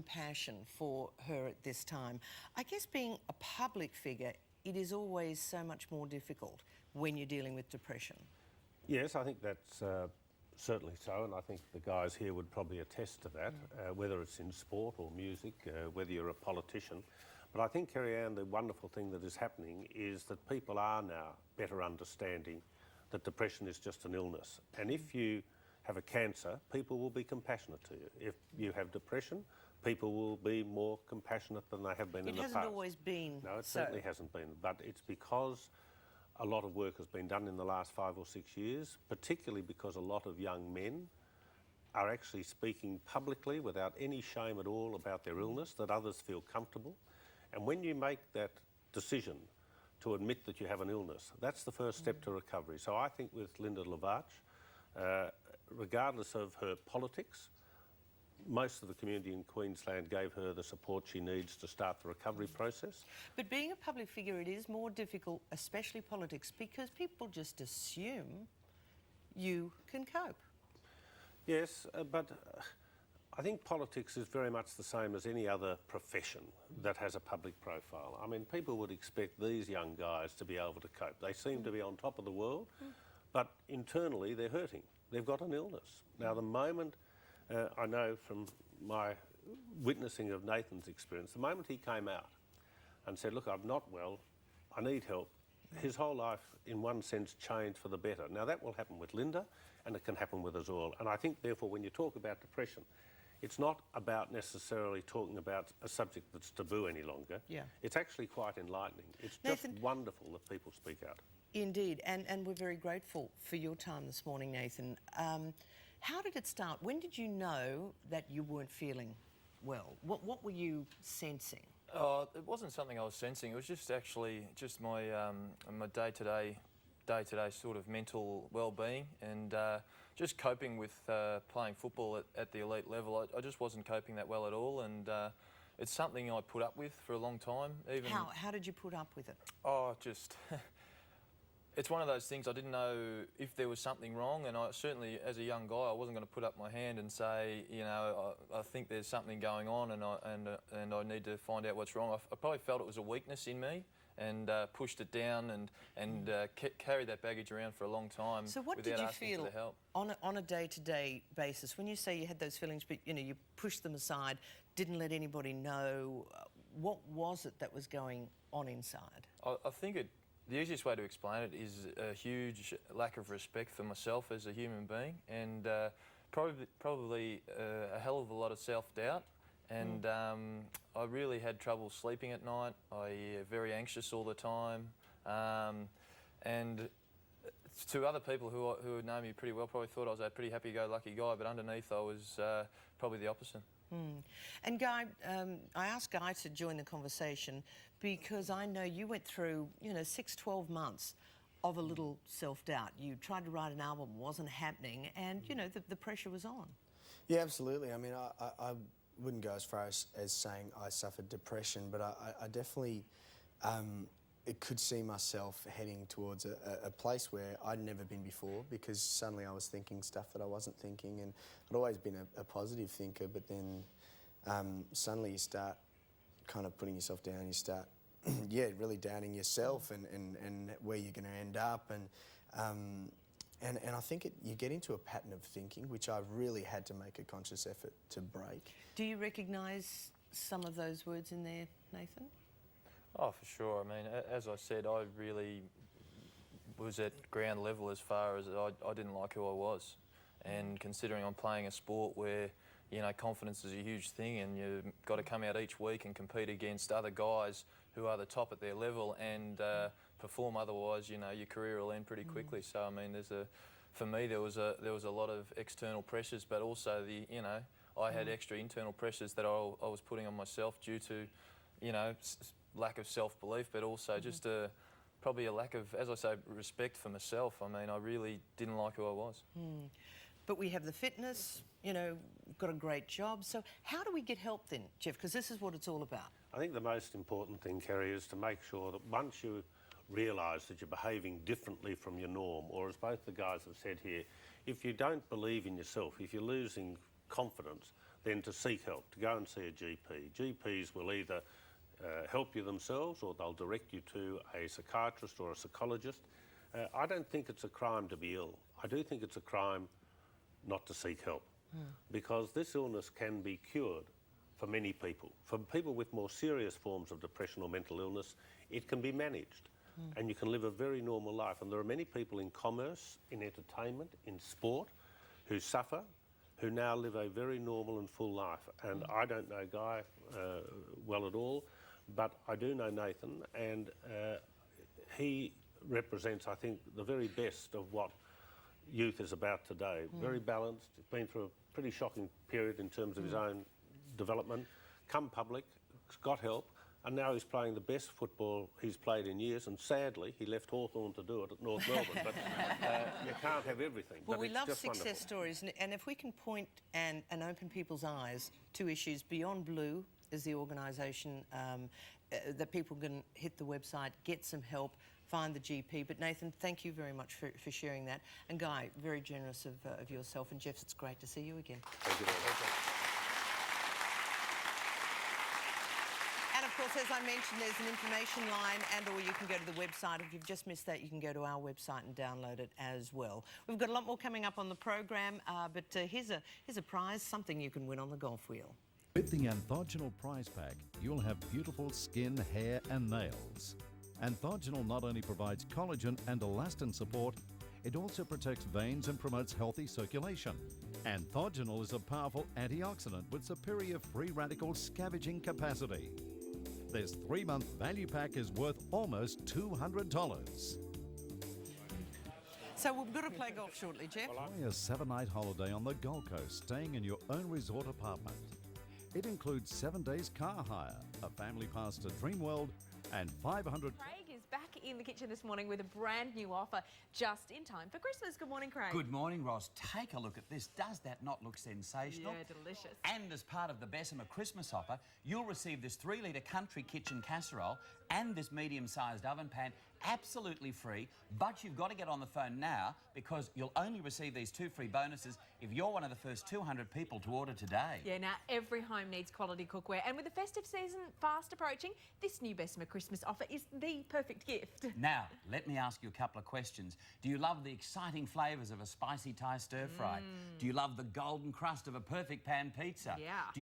compassion for her at this time. I guess being a public figure, it is always so much more difficult when you're dealing with depression. Yes, I think that's certainly so, and I think the guys here would probably attest to that, whether it's in sport or music, whether you're a politician. But I think, Kerri Anne, the wonderful thing that is happening is that people are now better understanding that depression is just an illness. And if you have a cancer, people will be compassionate to you. If you have depression, people will be more compassionate than they have been in the past. It hasn't always been No, it so. certainly hasn't been. But it's because a lot of work has been done in the last 5 or 6 years, particularly because a lot of young men are actually speaking publicly without any shame at all about their illness, that others feel comfortable. And when you make that decision to admit that you have an illness, that's the first step to recovery. So I think with Linda Lavarch, regardless of her politics, most of the community in Queensland gave her the support she needs to start the recovery process. But being a public figure, it is more difficult, especially politics, because people just assume you can cope. Yes, but I think politics is very much the same as any other profession that has a public profile. I mean, people would expect these young guys to be able to cope. They seem to be on top of the world, but internally they're hurting. They've got an illness. Now, the moment, I know from my witnessing of Nathan's experience, the moment he came out and said, look, I'm not well, I need help, his whole life, in one sense, changed for the better. Now, that will happen with Linda, and it can happen with us all. And I think, therefore, when you talk about depression, it's not about necessarily talking about a subject that's taboo any longer. Yeah. It's actually quite enlightening. It's Nathan, just wonderful that people speak out. Indeed, and we're very grateful for your time this morning, Nathan. How did it start? When did you know that you weren't feeling well? What were you sensing? It wasn't something I was sensing. It was just actually just my my day-to-day sort of mental well-being, and just coping with playing football at the elite level. I just wasn't coping that well at all, and it's something I put up with for a long time. Even How did you put up with it? Oh, just it's one of those things. I didn't know if there was something wrong, and I certainly, as a young guy, I wasn't going to put up my hand and say, you know, I think there's something going on, and I need to find out what's wrong. I probably felt it was a weakness in me, and pushed it down, and carried that baggage around for a long time. So what without did you asking feel for the help. on a day-to-day basis when you say you had those feelings, but you pushed them aside, didn't let anybody know? What was it that was going on inside? I think the easiest way to explain it is a huge lack of respect for myself as a human being, and probably a hell of a lot of self-doubt. And I really had trouble sleeping at night. I very anxious all the time, and to other people who know me pretty well probably thought I was a pretty happy-go-lucky guy, but underneath I was probably the opposite. And Guy, I asked Guy to join the conversation because I know you went through 6-12 months of a little self-doubt. You tried to write an album, wasn't happening, and the pressure was on. Yeah, absolutely. I mean, I wouldn't go as far as saying I suffered depression, but I definitely could see myself heading towards a place where I'd never been before, because suddenly I was thinking stuff that I wasn't thinking, and I'd always been a positive thinker, but then suddenly you start kind of putting yourself down, you start, really doubting yourself and where you're going to end up, and I think you get into a pattern of thinking, which I really had to make a conscious effort to break. Do you recognise some of those words in there, Nathan? Oh, for sure. I mean, as I said, I really was at ground level as far as I didn't like who I was. And considering I'm playing a sport where, confidence is a huge thing, and you've got to come out each week and compete against other guys who are the top at their level and perform, otherwise, your career will end pretty quickly. So, I mean, for me, there was a lot of external pressures, but also I had extra internal pressures that I was putting on myself due to, lack of self-belief, but also just probably a lack of, as I say, respect for myself. I mean, I really didn't like who I was. But we have the fitness, got a great job. So how do we get help then, Jeff? Because this is what it's all about. I think the most important thing, Kerri, is to make sure that once you realise that you're behaving differently from your norm, or as both the guys have said here, if you don't believe in yourself, if you're losing confidence, then to seek help, to go and see a GP. GPs will either help you themselves or they'll direct you to a psychiatrist or a psychologist. I don't think it's a crime to be ill. I do think it's a crime not to seek help because this illness can be cured for many people. For people with more serious forms of depression or mental illness, it can be managed and you can live a very normal life. And there are many people in commerce, in entertainment, in sport who suffer, who now live a very normal and full life. And I don't know Guy well at all, but I do know Nathan, and he represents, I think, the very best of what youth is about today. Very balanced, he's been through a pretty shocking period in terms of his own development, come public, got help, and now he's playing the best football he's played in years, and sadly he left Hawthorn to do it at North Melbourne, but you can't have everything. Well, but we it's love just success wonderful. stories, and if we can point and open people's eyes to issues, Beyond Blue is the organisation that people can hit the website, get some help, find the GP. But Nathan, thank you very much for sharing that. And Guy, very generous of yourself. And Jeff, it's great to see you again. Thank you very much. And of course, as I mentioned, there's an information line or you can go to the website. If you've just missed that, you can go to our website and download it as well. We've got a lot more coming up on the program, but here's a prize, something you can win on the golf wheel. With the Anthogenal prize pack, you'll have beautiful skin, hair and nails. Anthogenal not only provides collagen and elastin support, it also protects veins and promotes healthy circulation. Anthogenal is a powerful antioxidant with superior free radical scavenging capacity. This 3-month value pack is worth almost $200. So we're going to play golf shortly, Jeff. Try a 7-night holiday on the Gold Coast, staying in your own resort apartment. It includes 7 days car hire, a family pass to Dreamworld, and 500... Craig is back in the kitchen this morning with a brand new offer just in time for Christmas. Good morning, Craig. Good morning, Ross. Take a look at this. Does that not look sensational? Yeah, delicious. And as part of the Bessemer Christmas offer, you'll receive this 3-litre country kitchen casserole and this medium-sized oven pan absolutely free, but you've got to get on the phone now because you'll only receive these 2 free bonuses if you're one of the first 200 people to order today. Yeah, now every home needs quality cookware, and with the festive season fast approaching, this new Bessemer Christmas offer is the perfect gift. Now, let me ask you a couple of questions. Do you love the exciting flavours of a spicy Thai stir-fry? Do you love the golden crust of a perfect pan pizza? Yeah.